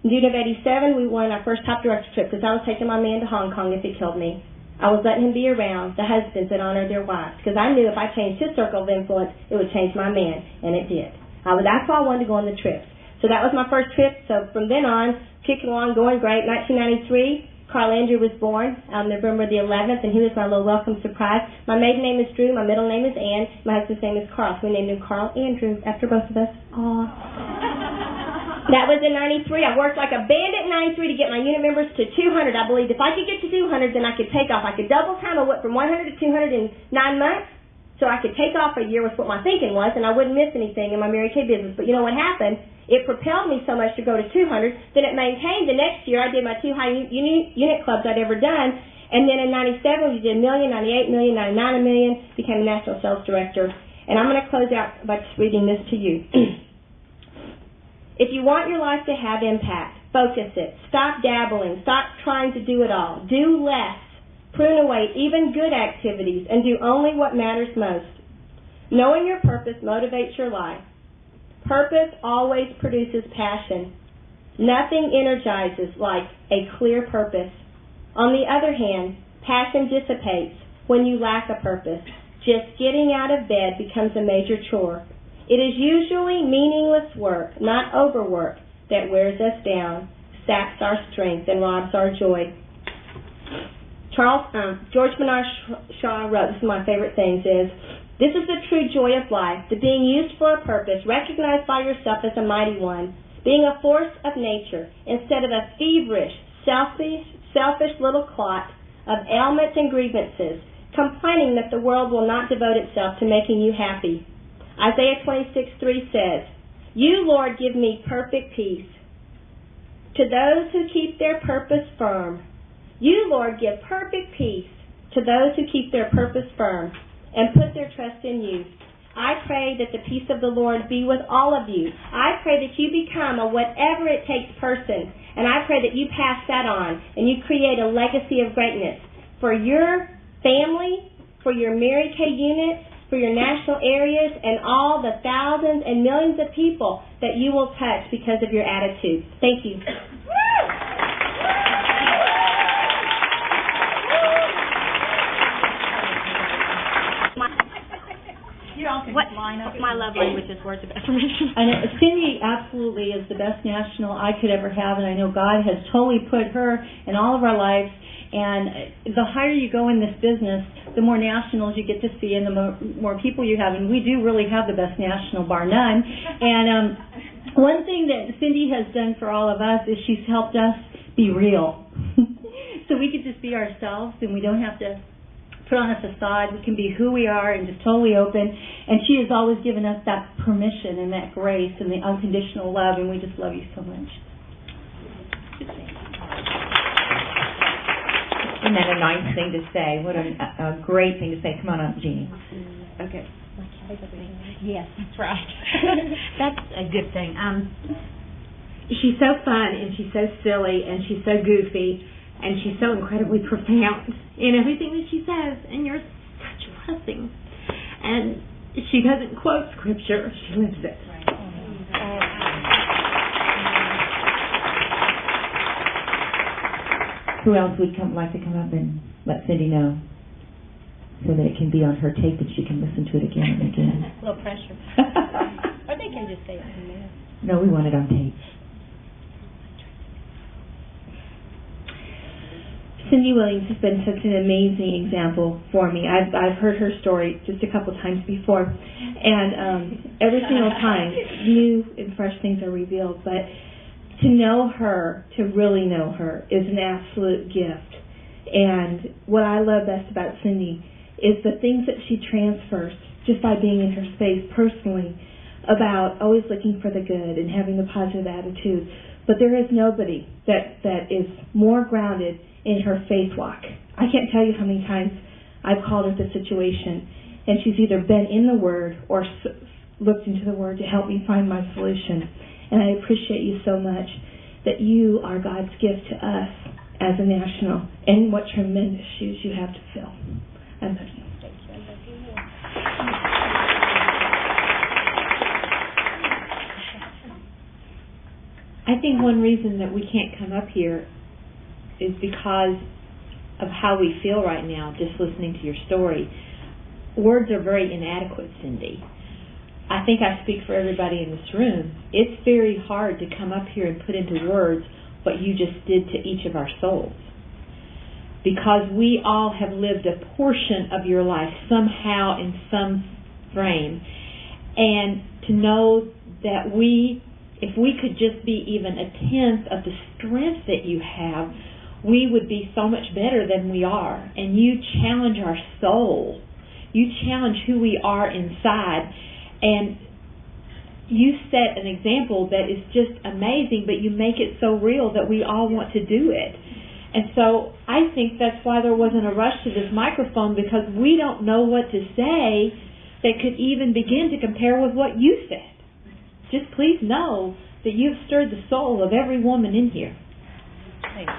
June of 87, we won our first top director trip because I was taking my man to Hong Kong if it killed me. I was letting him be around the husbands that honor their wives because I knew if I changed his circle of influence, it would change my man, and it did. That's why I wanted to go on the trips. So that was my first trip. So from then on, kicking along, going great. 1993, Carl Andrew was born on November the 11th, and he was my little welcome surprise. My maiden name is Drew. My middle name is Ann. My husband's name is Carl. So we named him Carl Andrew after both of us. Aww. That was in 93. I worked like a bandit in 93 to get my unit members to 200. I believed if I could get to 200, then I could take off. I could double time. I went from 100 to 200 in 9 months. So I could take off a year was what my thinking was, and I wouldn't miss anything in my Mary Kay business. But you know what happened? It propelled me so much to go to 200, then it maintained. The next year, I did my 2 high unit clubs I'd ever done, and then in 97, we did $1 million, $98 million, $99 $1 million, became a national sales director. And I'm going to close out by just reading this to you. If you want your life to have impact, focus it. Stop dabbling. Stop trying to do it all. Do less Prune away even good activities and do only what matters most. Knowing your purpose motivates your life. Purpose always produces passion. Nothing energizes like a clear purpose. On the other hand, passion dissipates when you lack a purpose. Just getting out of bed becomes a major chore. It is usually meaningless work, not overwork, that wears us down, saps our strength, and robs our joy. George Bernard Shaw wrote, this is my favorite things, is, "This is the true joy of life, the being used for a purpose, recognized by yourself as a mighty one, being a force of nature, instead of a feverish, selfish little clot of ailments and grievances, complaining that the world will not devote itself to making you happy." Isaiah 26:3 says, "You, Lord, give me perfect peace. To those who keep their purpose firm." You, Lord, give perfect peace to those who keep their purpose firm and put their trust in you. I pray that the peace of the Lord be with all of you. I pray that you become a whatever it takes person, and I pray that you pass that on and you create a legacy of greatness for your family, for your Mary Kay units, for your national areas, and all the thousands and millions of people that you will touch because of your attitude. Thank you. My love language is words of affirmation. And Cindy absolutely is the best national I could ever have, and I know God has totally put her in all of our lives. And the higher you go in this business, the more nationals you get to see and the more people you have. And we do really have the best national, bar none. And one thing that Cindy has done for all of us is she's helped us be real. So we could just be ourselves, and we don't have to put on a facade. We can be who we are and just totally open. And she has always given us that permission and that grace and the unconditional love, and we just love you so much. Isn't that a nice thing to say? What a great thing to say. Come on up, Jeannie. Okay. Yes, that's right. That's a good thing. She's so fun, and she's so silly, and she's so goofy, and she's so incredibly profound in everything that she says, and you're such a blessing. And she doesn't quote scripture, she lives it. Who else would like to come up and let Cindy know so that it can be on her tape and she can listen to it again and again? A little pressure. Or they can just say it in there. No, we want it on tape. Cindy Williams has been such an amazing example for me. I've heard her story just a couple times before, and every single time new and fresh things are revealed. But to know her, to really know her, is an absolute gift. And what I love best about Cindy is the things that she transfers just by being in her space personally, about always looking for the good and having the positive attitude. But there is nobody that is more grounded in her faith walk. I can't tell you how many times I've called her the situation, and she's either been in the Word or looked into the Word to help me find my solution. And I appreciate you so much that you are God's gift to us as a national, and what tremendous shoes you have to fill. I love you. Thank you. I love you. I think one reason that we can't come up here is because of how we feel right now, just listening to your story. Words are very inadequate, Cindy. I think I speak for everybody in this room. It's very hard to come up here and put into words what you just did to each of our souls. Because we all have lived a portion of your life somehow in some frame. And to know that if we could just be even a tenth of the strength that you have, we would be so much better than we are. And you challenge our soul. You challenge who we are inside. And you set an example that is just amazing, but you make it so real that we all want to do it. And so I think that's why there wasn't a rush to this microphone, because we don't know what to say that could even begin to compare with what you said. Just please know that you've stirred the soul of every woman in here. Thanks.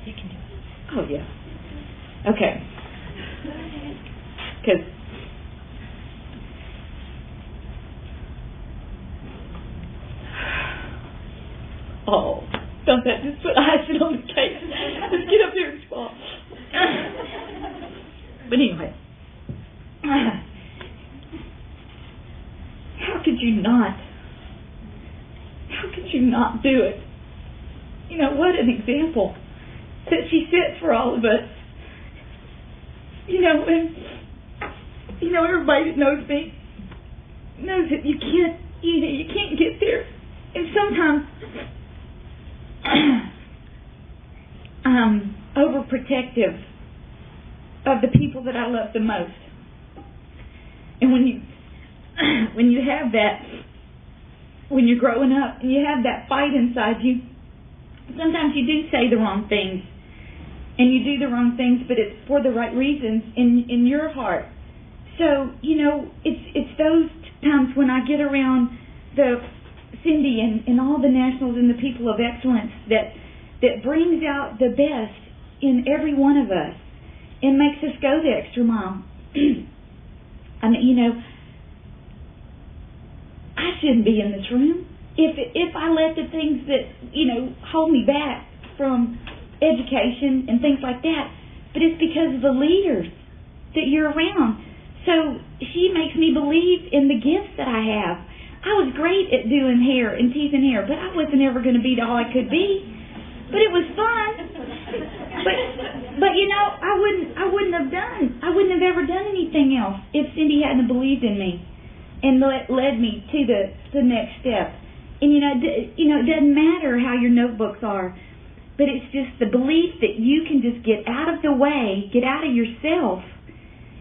You can do it. Oh, yeah. Okay. Because oh, don't that just put icing on the cake? Just get up here and swallow. But anyway, how could you not? How could you not do it? You know, what an example that she set for all of us. You know, and you know, everybody that knows me knows that you can't get there. And sometimes I'm overprotective of the people that I love the most. And when you have that, when you're growing up and you have that fight inside you, sometimes you do say the wrong things and you do the wrong things, but it's for the right reasons in your heart. So, you know, it's those times when I get around the Cindy and all the nationals and the people of excellence that brings out the best in every one of us and makes us go the extra mile. I mean, you know, I shouldn't be in this room if I let the things that, you know, hold me back from education and things like that. But it's because of the leaders that you're around. So she makes me believe in the gifts that I have. I was great at doing hair and teasing hair, but I wasn't ever going to be all I could be. But it was fun. But you know, I wouldn't have ever done anything else if Cindy hadn't believed in me and led me to the next step. And you know, it doesn't matter how your notebooks are, but it's just the belief that you can just get out of the way, get out of yourself,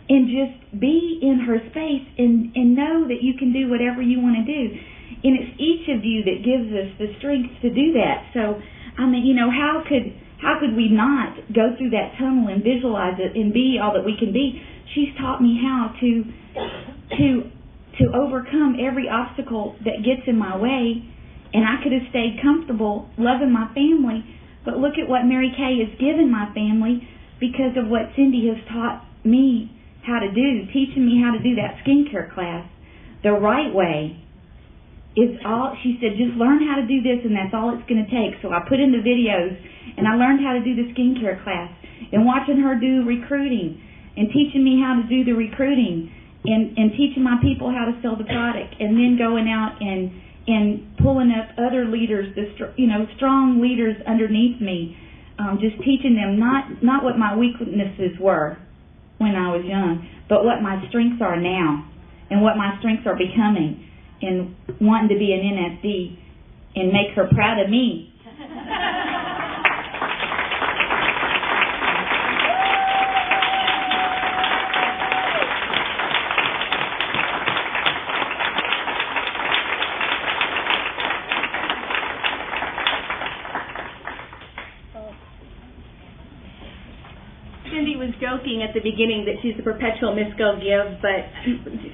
and just be in her space and know that you can do whatever you want to do. And it's each of you that gives us the strength to do that. So, I mean, you know, how could we not go through that tunnel and visualize it and be all that we can be? She's taught me how to overcome every obstacle that gets in my way. And I could have stayed comfortable loving my family, but look at what Mary Kay has given my family because of what Cindy has taught me how to do, teaching me how to do that skincare class the right way. Is all she said, just learn how to do this and that's all it's going to take. So I put in the videos and I learned how to do the skincare class and watching her do recruiting and teaching me how to do the recruiting and teaching my people how to sell the product and then going out and pulling up other leaders, strong leaders underneath me, just teaching them not what my weaknesses were when I was young, but what my strengths are now and what my strengths are becoming and wanting to be an NSD and make her proud of me. Cindy was joking at the beginning that she's a perpetual Miss Go Give, but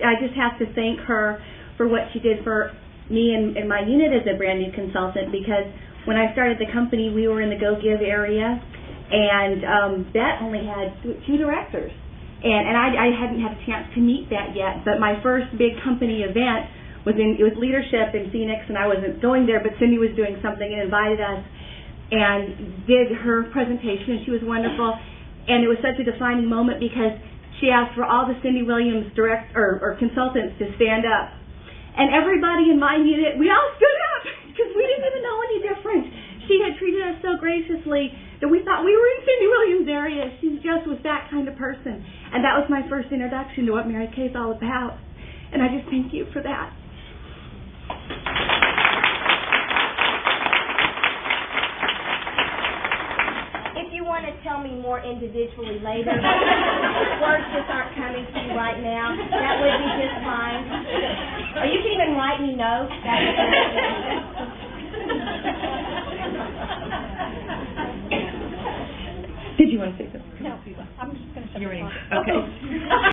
I just have to thank her for what she did for me and my unit as a brand new consultant, because when I started the company, we were in the Go Give area, and that only had 2 directors. And I hadn't had a chance to meet that yet, but my first big company event was leadership in Phoenix, and I wasn't going there, but Cindy was doing something and invited us and did her presentation, and she was wonderful. And it was such a defining moment because she asked for all the Cindy Williams or consultants to stand up. And everybody in my unit, we all stood up because we didn't even know any different. She had treated us so graciously that we thought we were in Cindy Williams' area. She just was that kind of person. And that was my first introduction to what Mary Kay is all about. And I just thank you for that. Tell me more individually later. Words just aren't coming to you right now. That would be just fine. Or you can even write me notes. Did you want to say something? No, I'm just going to say Okay.